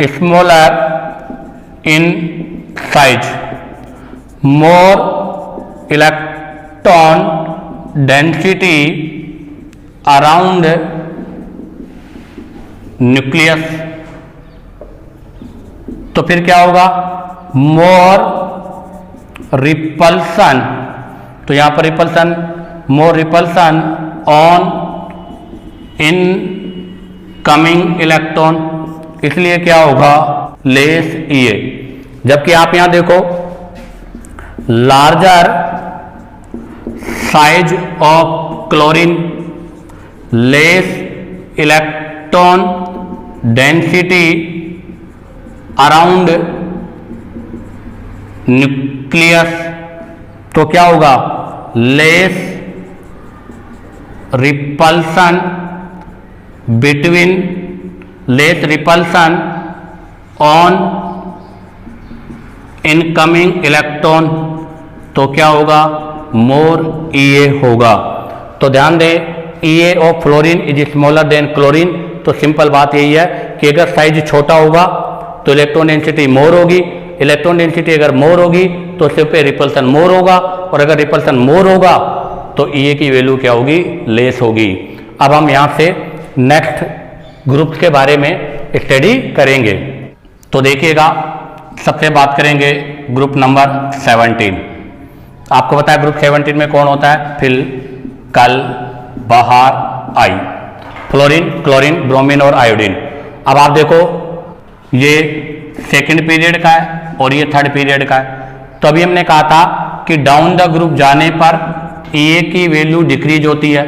smaller in size more electron density around nucleus. तो फिर क्या होगा, मोर रिपल्सन, तो यहां पर repulsion, more repulsion on incoming electron, इसलिए क्या होगा लेस ईए। जबकि आप यहां देखो larger size of chlorine less electron density around nucleus, तो क्या होगा less repulsion between, less repulsion on incoming electron, तो क्या होगा मोर ईए होगा। तो ध्यान दें ईए of fluorine is smaller than chlorine. तो सिंपल बात यही है कि अगर साइज छोटा होगा तो इलेक्ट्रॉन डेंसिटी मोर होगी, इलेक्ट्रॉन डेंसिटी अगर मोर होगी तो सिर्फ पे रिपल्सन मोर होगा, और अगर रिपल्सन मोर होगा तो ईए की वैल्यू क्या होगी लेस होगी। अब हम यहाँ से नेक्स्ट ग्रुप के बारे में स्टडी करेंगे। तो देखिएगा सबसे बात करेंगे ग्रुप नंबर 17। आपको पता है ग्रुप 17 में कौन होता है, फिल, कल, बाहर, आई, फ्लोरीन, क्लोरीन, ब्रोमीन और आयोडीन। अब आप देखो ये सेकंड पीरियड का है और ये थर्ड पीरियड का है। तो अभी हमने कहा था कि डाउन द ग्रुप जाने पर ए की वैल्यू डिक्रीज होती है,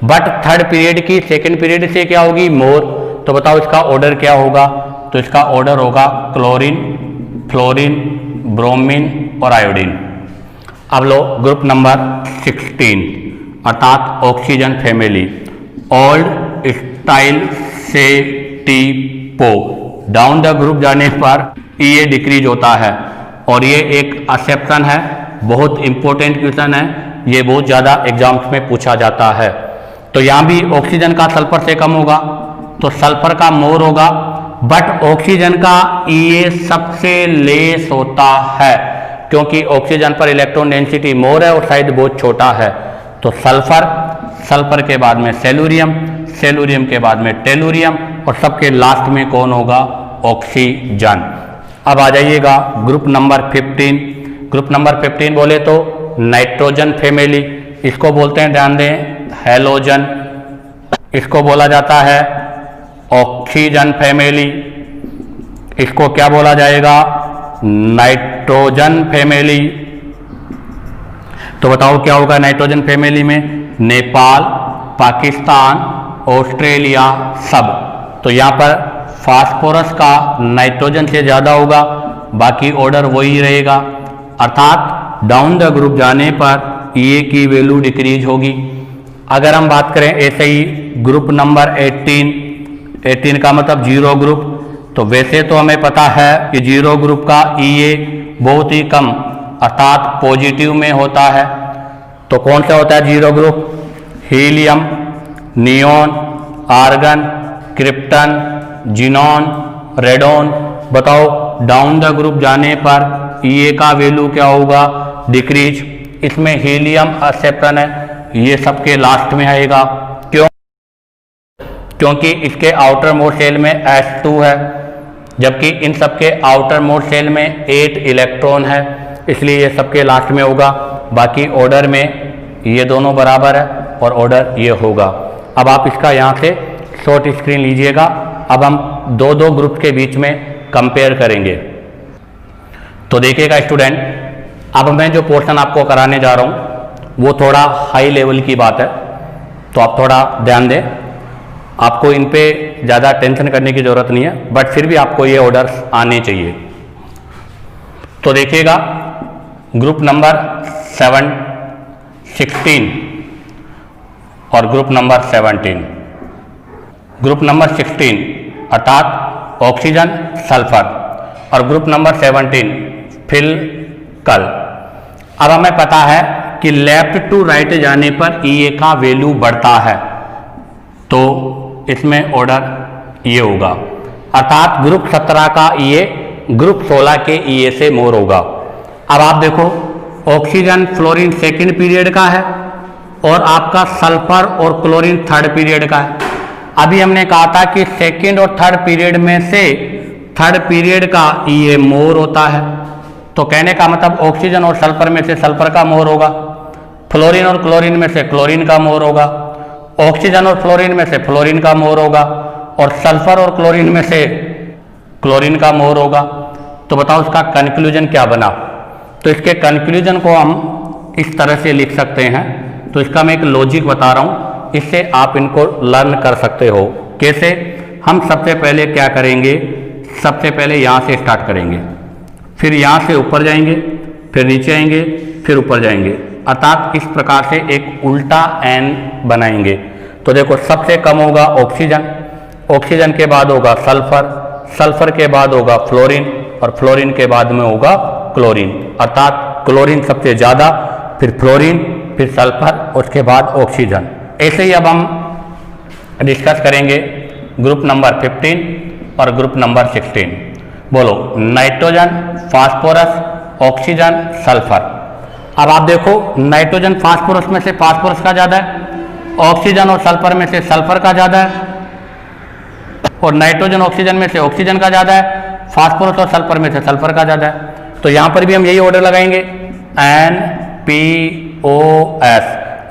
बट थर्ड पीरियड की सेकंड पीरियड से क्या होगी मोर। तो बताओ इसका ऑर्डर क्या होगा, तो इसका ऑर्डर होगा क्लोरीन, फ्लोरीन, ब्रोमीन और आयोडीन। अब लो ग्रुप नंबर 16 अर्थात ऑक्सीजन फैमिली, ओल्ड स्टाइल से टीपो, डाउन द ग्रुप जाने पर ये डिक्रीज होता है, और ये एक एक्सेप्शन है, बहुत इंपॉर्टेंट क्वेश्चन है, ये बहुत ज़्यादा एग्जाम्स में पूछा जाता है। तो यहाँ भी ऑक्सीजन का सल्फर से कम होगा तो सल्फर का मोर होगा, बट ऑक्सीजन का ये सबसे लेस होता है क्योंकि ऑक्सीजन पर इलेक्ट्रॉन डेंसिटी मोर है और साइज बहुत छोटा है। तो सल्फर, सल्फर के बाद में सेलूरियम, सेलूरियम के बाद में टेलूरियम और सबके लास्ट में कौन होगा ऑक्सीजन। अब आ जाइएगा ग्रुप नंबर 15। ग्रुप नंबर 15 बोले तो नाइट्रोजन फैमिली, इसको बोलते हैं ध्यान दें हैलोजन, इसको बोला जाता है ऑक्सीजन फैमिली, इसको क्या बोला जाएगा नाइट्रोजन फैमिली। तो बताओ क्या होगा नाइट्रोजन फैमिली में, नेपाल, पाकिस्तान, ऑस्ट्रेलिया सब। तो यहाँ पर फास्फोरस का नाइट्रोजन से ज़्यादा होगा, बाकी ऑर्डर वही रहेगा, अर्थात डाउन द ग्रुप जाने पर ये की वैल्यू डिक्रीज होगी। अगर हम बात करें ऐसे ही ग्रुप नंबर 18 का मतलब जीरो ग्रुप, तो वैसे तो हमें पता है कि जीरो ग्रुप का ईए बहुत ही कम अर्थात पॉजिटिव में होता है। तो कौन सा होता है zero group, helium, neon, argon, krypton, xenon, radon. बताओ डाउन द ग्रुप जाने पर ये का वैल्यू क्या होगा डिक्रीज। इसमें हीलियम एक्सेप्शन है, ये सबके लास्ट में आएगा, क्यों, क्योंकि इसके आउटर मोस्ट शेल में H2 है, जबकि इन सबके आउटर मोस्ट शेल में 8 इलेक्ट्रॉन है, इसलिए ये सबके लास्ट में होगा। बाकी ऑर्डर में ये दोनों बराबर है और ऑर्डर ये होगा। अब आप इसका यहाँ से शॉर्ट स्क्रीन लीजिएगा। अब हम दो दो ग्रुप के बीच में कंपेयर करेंगे। तो देखिएगा स्टूडेंट, अब मैं जो पोर्शन आपको कराने जा रहा हूँ वो थोड़ा हाई लेवल की बात है, तो आप थोड़ा ध्यान दें। आपको इन पे ज़्यादा टेंशन करने की ज़रूरत नहीं है, बट फिर भी आपको ये ऑर्डर्स आने चाहिए। तो देखिएगा ग्रुप नंबर 16 और ग्रुप नंबर 17। ग्रुप नंबर 16 अर्थात ऑक्सीजन सल्फर, और ग्रुप नंबर 17 फिल कल। अब हमें पता है कि लेफ्ट टू राइट जाने पर Ea का वैल्यू बढ़ता है, तो इसमें ऑर्डर ये होगा, अर्थात ग्रुप 17 का Ea ग्रुप 16 के Ea से मोर होगा। अब आप देखो ऑक्सीजन फ्लोरीन सेकंड पीरियड का है और आपका सल्फर और क्लोरीन थर्ड पीरियड का है। अभी हमने कहा था कि सेकंड और थर्ड पीरियड में से थर्ड पीरियड का Ea मोर होता है, तो कहने का मतलब ऑक्सीजन और सल्फर में से सल्फर का मोर होगा, फ्लोरीन और क्लोरीन में से क्लोरीन का मोर होगा, ऑक्सीजन और फ्लोरीन में से फ्लोरीन का मोर होगा, और सल्फर और क्लोरीन में से क्लोरीन का मोर होगा। तो बताओ इसका कंक्लूजन क्या बना। तो इसके कंक्लूजन को हम इस तरह से लिख सकते हैं। तो इसका मैं एक लॉजिक बता रहा हूँ, इससे आप इनको लर्न कर सकते हो। कैसे? हम सबसे पहले क्या करेंगे, सबसे पहले यहाँ से स्टार्ट करेंगे, फिर यहाँ से ऊपर जाएंगे, फिर नीचे आएंगे, फिर ऊपर जाएंगे, अर्थात इस प्रकार से एक उल्टा एन बनाएंगे। तो देखो सबसे कम होगा ऑक्सीजन, ऑक्सीजन के बाद होगा सल्फर, सल्फर के बाद होगा फ्लोरीन, और फ्लोरीन के बाद में होगा क्लोरीन, अर्थात क्लोरीन सबसे ज़्यादा, फिर फ्लोरीन, फिर सल्फर, उसके बाद ऑक्सीजन। ऐसे ही अब हम डिस्कस करेंगे ग्रुप नंबर 15 और ग्रुप नंबर 16। बोलो नाइट्रोजन, फास्फोरस, ऑक्सीजन, सल्फर। अब आप देखो नाइट्रोजन फास्फोरस में से फास्फोरस का ज़्यादा है, ऑक्सीजन और सल्फर में से सल्फर का ज़्यादा है, और नाइट्रोजन ऑक्सीजन में से ऑक्सीजन का ज़्यादा है, फास्फोरस और सल्फर में से सल्फर का ज़्यादा है। तो यहाँ पर भी हम यही ऑर्डर लगाएंगे NPOS,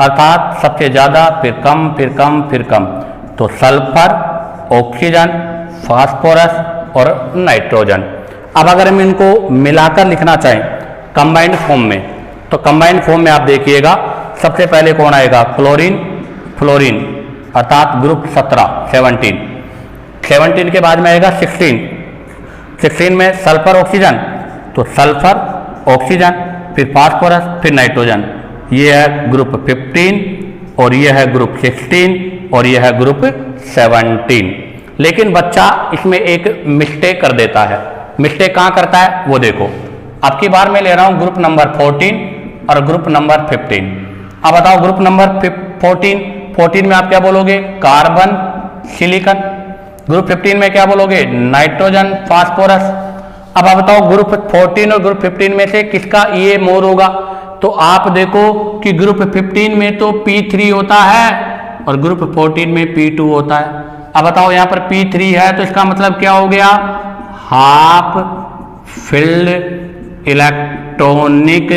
अर्थात सबसे ज़्यादा, फिर कम, फिर कम, फिर कम। तो सल्फर, ऑक्सीजन, फास्फोरस और नाइट्रोजन। अब अगर हम इनको मिलाकर लिखना चाहें कंबाइंड फॉर्म में, तो कंबाइंड फॉर्म में आप देखिएगा सबसे पहले कौन आएगा, क्लोरीन, फ्लोरीन, अर्थात ग्रुप 17 17 के बाद में आएगा 16 में सल्फर, ऑक्सीजन, तो सल्फर, ऑक्सीजन, फिर फास्फोरस, फिर नाइट्रोजन। ये है ग्रुप 15 और ये है ग्रुप 16 और ये है ग्रुप 17। लेकिन बच्चा इसमें एक मिस्टेक कर देता है। मिस्टेक कहाँ करता है वो देखो। अब की बार मैं ले रहा हूँ ग्रुप नंबर 14 और ग्रुप नंबर 15। अब बताओ ग्रुप नंबर 14 में आप क्या बोलोगे, कार्बन, सिलिकॉन। ग्रुप 15 में क्या बोलोगे, नाइट्रोजन, फास्फोरस। अब आप बताओ ग्रुप 14 और ग्रुप 15 में से किसका Ea मोर होगा। तो आप देखो कि ग्रुप 15 में तो P3 होता है और ग्रुप 14 में P2 होता है। अब बताओ यहाँ पर P3 है तो इसका मतलब क्या हो गया, हाफ फिल्ड इलेक्ट्रॉनिक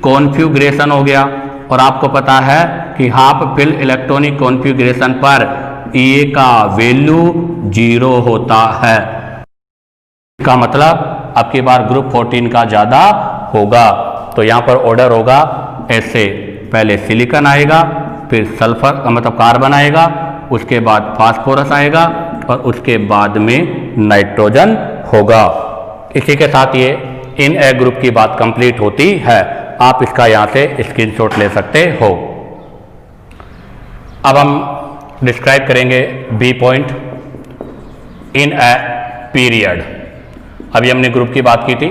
कॉन्फ़िगरेशन हो गया। और आपको पता है कि हाफ फिल्ड इलेक्ट्रॉनिक कॉन्फ़िगरेशन पर Ea का वैल्यू 0 होता है। इसका मतलब अब की बार ग्रुप 14 का ज़्यादा होगा। तो यहाँ पर ऑर्डर होगा ऐसे, पहले सिलिकॉन आएगा, फिर सल्फर मतलब कार्बन आएगा, उसके बाद फास्फोरस आएगा और उसके बाद में नाइट्रोजन होगा। इसी के साथ ये इन ए ग्रुप की बात कंप्लीट होती है। आप इसका यहाँ से स्क्रीनशॉट ले सकते हो। अब हम डिस्क्राइब करेंगे B point in a period. अभी हमने ग्रुप की बात की थी,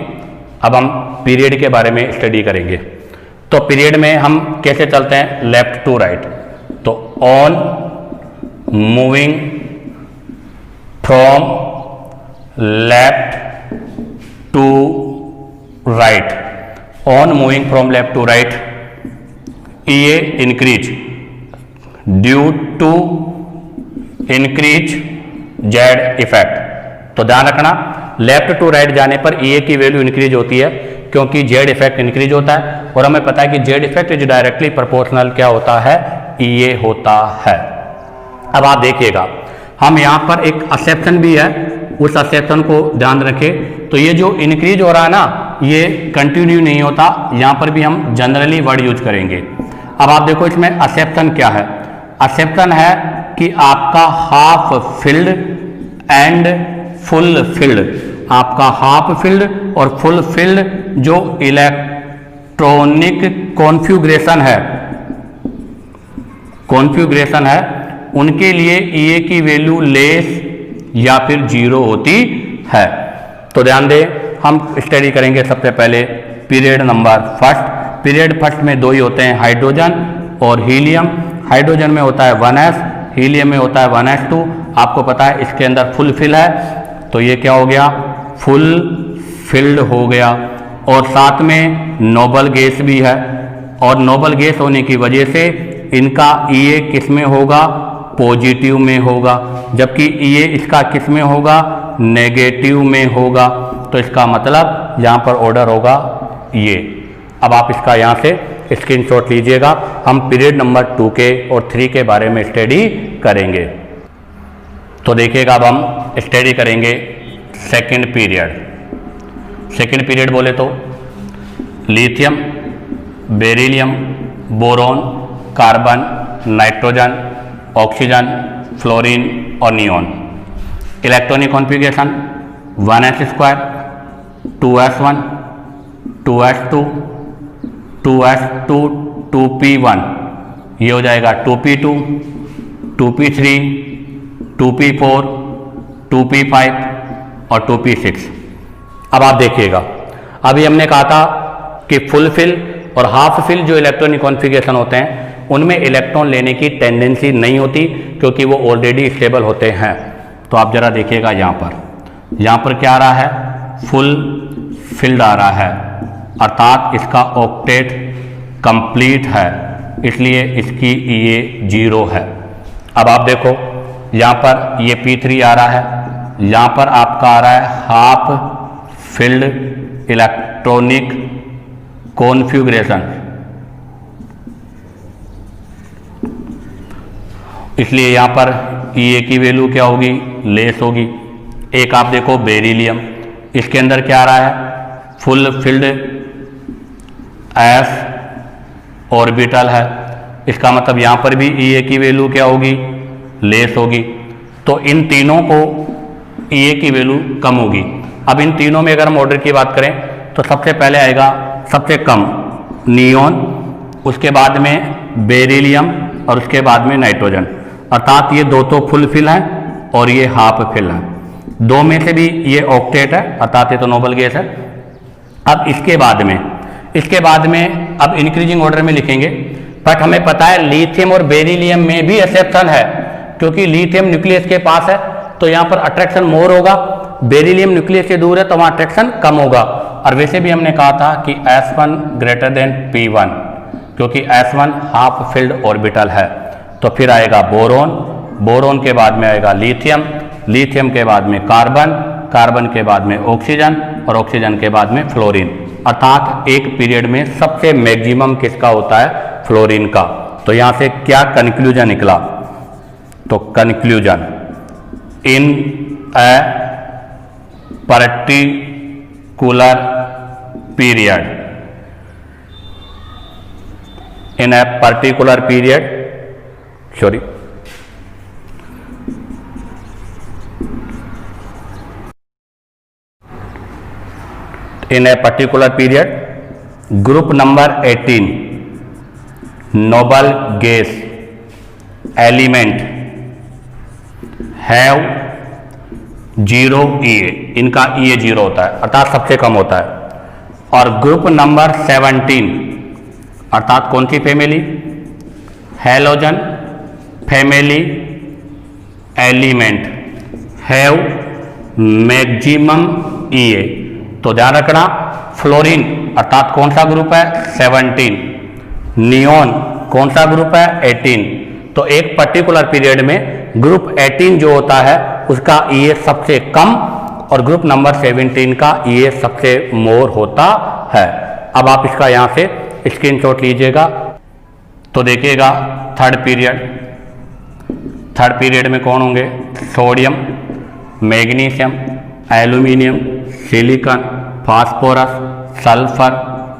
अब हम पीरियड के बारे में स्टडी करेंगे। तो पीरियड में हम कैसे चलते हैं, लेफ्ट टू राइट। तो on moving from left to right, on moving from left to right, Ea increase due to increase Z effect. तो ध्यान रखना, लेफ्ट टू राइट जाने पर Ea की वैल्यू इंक्रीज होती है क्योंकि जेड इफेक्ट इंक्रीज होता है। और हमें पता है कि Z effect is directly proportional क्या होता है, Ea होता है। अब आप देखिएगा हम यहाँ पर एक एक्सेप्शन भी है, उस एक्सेप्शन को ध्यान रखें। तो ये जो इंक्रीज हो रहा है ना, ये कंटिन्यू नहीं होता, यहाँ पर भी हम जनरली वर्ड यूज करेंगे। अब आप देखो इसमें एक्सेप्शन क्या है, एक्सेप्शन है कि आपका half filled and full field, आपका हाफ फील्ड और फुल फील्ड जो इलेक्ट्रॉनिक कॉन्फ़िगरेशन है उनके लिए Ea की वैल्यू लेस या फिर जीरो होती है। तो ध्यान दें, हम स्टडी करेंगे सबसे पहले period number first. Period first में दो ही होते हैं, हाइड्रोजन और हीलियम। हाइड्रोजन में होता है 1s, हीलियम में होता है 1s2। आपको पता है इसके अंदर फुल फिल है, तो ये क्या हो गया, फुल फिल्ड हो गया। और साथ में नोबल गैस भी है, और नोबल गैस होने की वजह से इनका Ea किस में होगा, पॉजिटिव में होगा, जबकि Ea इसका किस में होगा, नेगेटिव में होगा। तो इसका मतलब यहाँ पर ऑर्डर होगा ये। अब आप इसका यहाँ से स्क्रीनशॉट लीजिएगा। हम पीरियड नंबर 2 के और 3 के बारे में स्टडी करेंगे। तो देखिएगा, अब हम स्टडी करेंगे सेकंड पीरियड। सेकंड पीरियड बोले तो lithium, beryllium, boron, carbon, nitrogen, oxygen, fluorine और neon. Electronic configuration 1s², 2s1, 2s2, 2s2, 2p1, ये हो जाएगा 2p2, 2p3, 2p4, 2p5 और 2p6। अब आप देखिएगा, अभी हमने कहा था कि फुल फिल और हाफ फिल जो इलेक्ट्रॉनिक कॉन्फ़िगरेशन होते हैं उनमें इलेक्ट्रॉन लेने की टेंडेंसी नहीं होती, क्योंकि वो ऑलरेडी स्टेबल होते हैं। तो आप जरा देखिएगा, यहाँ पर क्या आ रहा है, फुल फिल्ड आ रहा है, अर्थात इसका ऑक्टेट कंप्लीट है, इसलिए इसकी ये 0 है। अब आप देखो, यहाँ पर ये P3 आ रहा है, यहाँ पर आपका आ रहा है हाफ फिल्ड इलेक्ट्रॉनिक कॉन्फ़िगरेशन, इसलिए यहाँ पर Ea की वैल्यू क्या होगी, लेस होगी। एक आप देखो बेरिलियम, इसके अंदर क्या आ रहा है, फुल फिल्ड s ऑर्बिटल है, इसका मतलब यहाँ पर भी Ea की वैल्यू क्या होगी, लेस होगी। तो इन तीनों को Ea की वैल्यू कम होगी। अब इन तीनों में अगर हम ऑर्डर की बात करें तो सबसे पहले आएगा सबसे कम नियॉन, उसके बाद में बेरिलियम और उसके बाद में नाइट्रोजन, अर्थात ये दो तो फुल फिल हैं और ये हाफ फिल हैं। दो में से भी ये ऑक्टेट है, अर्थात ये तो नोबल गैस है। अब इसके बाद में अब इंक्रीजिंग ऑर्डर में लिखेंगे, बट हमें पता है लिथियम और बेरिलियम में भी एक्सेप्शन है, क्योंकि लिथियम न्यूक्लियस के पास है तो यहाँ पर अट्रैक्शन मोर होगा, बेरिलियम न्यूक्लियस से दूर है तो वहाँ अट्रैक्शन कम होगा। और वैसे भी हमने कहा था कि S1 ग्रेटर देन P1, क्योंकि S1 हाफ फिल्ड ऑर्बिटल है। तो फिर आएगा बोरोन, बोरोन के बाद में आएगा लिथियम, लिथियम के बाद में कार्बन, कार्बन के बाद में ऑक्सीजन और ऑक्सीजन के बाद में फ्लोरीन, अर्थात एक पीरियड में सबसे मैक्सिमम किसका होता है, फ्लोरीन का। तो यहाँ से क्या कंक्लूजन निकला, तो conclusion in a particular period, in a particular period, sorry, in a particular period, group number 18 noble gas element have 0 Ea, इनका Ea 0 होता है, अर्थात सबसे कम होता है। और ग्रुप नंबर 17 अर्थात कौन सी family, halogen family element have maximum Ea। तो ध्यान रखना, फ्लोरीन अर्थात कौन सा ग्रुप है, 17, नियॉन कौन सा ग्रुप है, 18। तो एक पर्टिकुलर पीरियड में ग्रुप 18 जो होता है उसका Ea सबसे कम और ग्रुप नंबर 17 का Ea सबसे मोर होता है। अब आप इसका यहाँ से स्क्रीनशॉट लीजिएगा। तो देखिएगा थर्ड पीरियड में कौन होंगे, sodium, magnesium, aluminium, silicon, phosphorus, sulphur,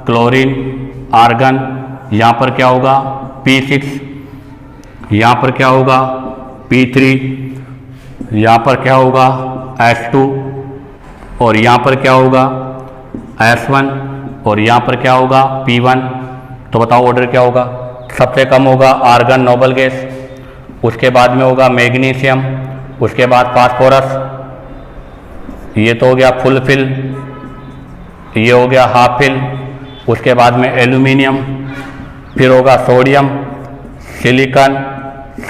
chlorine, argon. यहाँ पर क्या होगा, P6, यहाँ पर क्या होगा, P3, यहाँ पर क्या होगा, S2, और यहाँ पर क्या होगा, S1, और यहाँ पर क्या होगा, P1। तो बताओ ऑर्डर क्या होगा, सबसे कम होगा आर्गन नोबल गैस, उसके बाद में होगा मैग्नीशियम, उसके बाद फास्फोरस, ये तो हो गया फुल फिल, ये हो गया हाफ फिल, उसके बाद में एल्यूमिनियम, फिर होगा सोडियम, सिलिकॉन,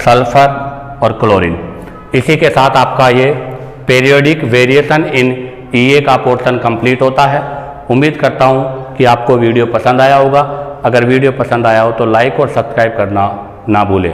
सल्फर और क्लोरीन। इसी के साथ आपका ये पीरियोडिक वेरिएशन इन ईए का पोर्शन कंप्लीट होता है। उम्मीद करता हूँ कि आपको वीडियो पसंद आया होगा। अगर वीडियो पसंद आया हो तो लाइक और सब्सक्राइब करना ना भूलें।